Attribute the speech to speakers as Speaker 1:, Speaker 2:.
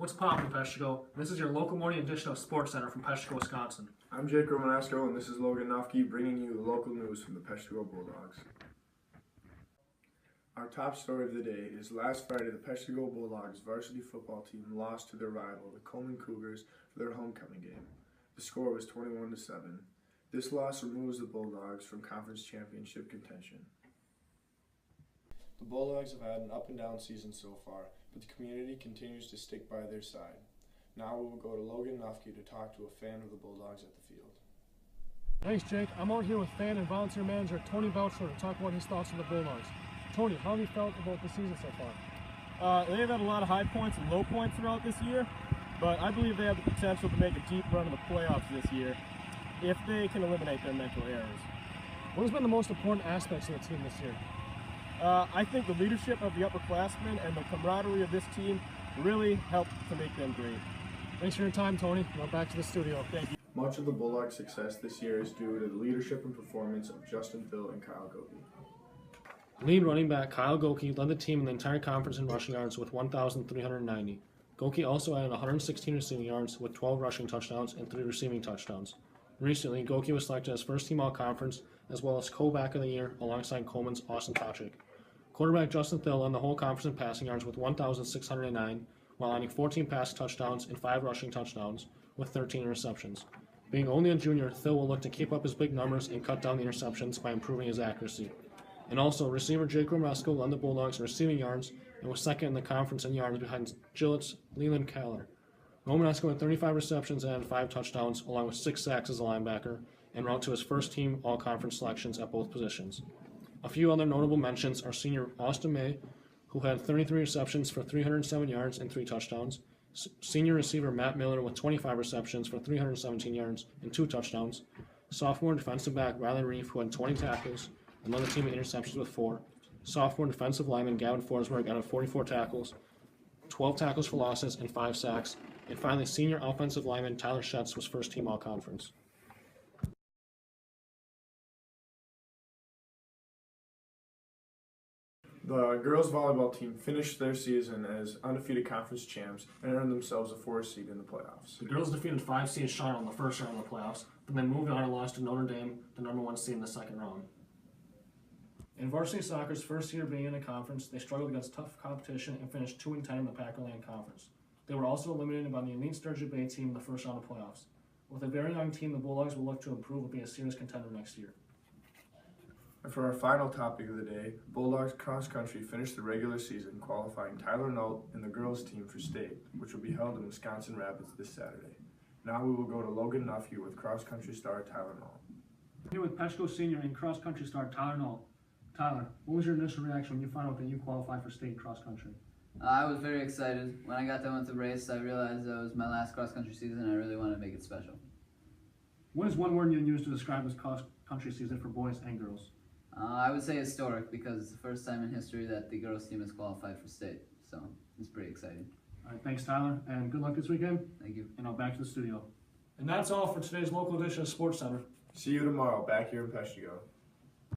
Speaker 1: What's poppin', Peshtigo? This is your local morning edition of Sportscenter from Peshtigo, Wisconsin.
Speaker 2: I'm Jake Romanasco, and this is Logan Nofke bringing you the local news from the Peshtigo Bulldogs. Our top story of the day is last Friday the Peshtigo Bulldogs varsity football team lost to their rival, the Coleman Cougars, for their homecoming game. The score was 21-7. This loss removes the Bulldogs from conference championship contention. The Bulldogs have had an up and down season so far, but the community continues to stick by their side. Now we will go to Logan Nofke to talk to a fan of the Bulldogs at the field.
Speaker 1: Thanks, Jake. I'm out here with fan and volunteer manager Tony Boucher to talk about his thoughts on the Bulldogs. Tony, how have you felt about the season so far?
Speaker 3: They've had a lot of high points and low points throughout this year, but I believe they have the potential to make a deep run in the playoffs this year if they can eliminate their mental errors.
Speaker 1: What has been the most important aspects of the team this year?
Speaker 3: I think the leadership of the upperclassmen and the camaraderie of this team really helped to make them great.
Speaker 1: Thanks for your time, Tony. Now back to the studio.
Speaker 3: Thank you.
Speaker 2: Much of the Bulldogs' success this year is due to the leadership and performance of Justin Thill and Kyle Goki.
Speaker 1: Lead running back Kyle Goki led the team in the entire conference in rushing yards with 1,390. Goki also added 116 receiving yards with 12 rushing touchdowns and 3 receiving touchdowns. Recently, Goki was selected as first team all-conference as well as co-back of the year alongside Coleman's Austin Tochick. Quarterback Justin Thill led the whole conference in passing yards with 1,609, while adding 14 pass touchdowns and 5 rushing touchdowns with 13 interceptions. Being only a junior, Thill will look to keep up his big numbers and cut down the interceptions by improving his accuracy. And also, receiver Jake Romesco led the Bulldogs in receiving yards and was second in the conference in yards behind Gillett's Leland Kaller. Romanesco had 35 receptions and 5 touchdowns, along with 6 sacks as a linebacker, en route to his first team all-conference selections at both positions. A few other notable mentions are senior Austin May, who had 33 receptions for 307 yards and 3 touchdowns, senior receiver Matt Miller with 25 receptions for 317 yards and 2 touchdowns, sophomore defensive back Riley Reef, who had 20 tackles and led the team in interceptions with 4, sophomore defensive lineman Gavin Forsberg added 44 tackles, 12 tackles for losses and 5 sacks, and finally senior offensive lineman Tyler Schetz was first team all-conference.
Speaker 2: The girls volleyball team finished their season as undefeated conference champs and earned themselves a 4th seed in the playoffs.
Speaker 1: The girls defeated 5 seed Charlotte in the first round of the playoffs, but then moved on and lost to Notre Dame, the number 1 seed in the second round. In varsity soccer's first year being in the conference, they struggled against tough competition and finished 2-10 in the Pac-Atlantic Conference. They were also eliminated by the elite Sturgeon Bay team in the first round of playoffs. With a very young team, the Bulldogs will look to improve and be a serious contender next year.
Speaker 2: And for our final topic of the day, Bulldogs cross country finished the regular season qualifying Tyler Nault and the girls team for state, which will be held in Wisconsin Rapids this Saturday. Now we will go to Logan Nofke with cross country star Tyler Nault.
Speaker 1: Here with Peshtigo senior and cross country star Tyler Nault. Tyler, what was your initial reaction when you found out that you qualified for state cross country?
Speaker 4: I was very excited. When I got done with the race, I realized that it was my last cross country season and I really wanted to make it special.
Speaker 1: What is one word you use to describe this cross country season for boys and girls?
Speaker 4: I would say historic because it's the first time in history that the girls team has qualified for state, so it's pretty exciting.
Speaker 1: All right, thanks Tyler, and good luck this weekend.
Speaker 4: Thank you.
Speaker 1: And now back to the studio. And that's all for today's local edition of Sports Center.
Speaker 2: See you tomorrow back here in Peshtigo.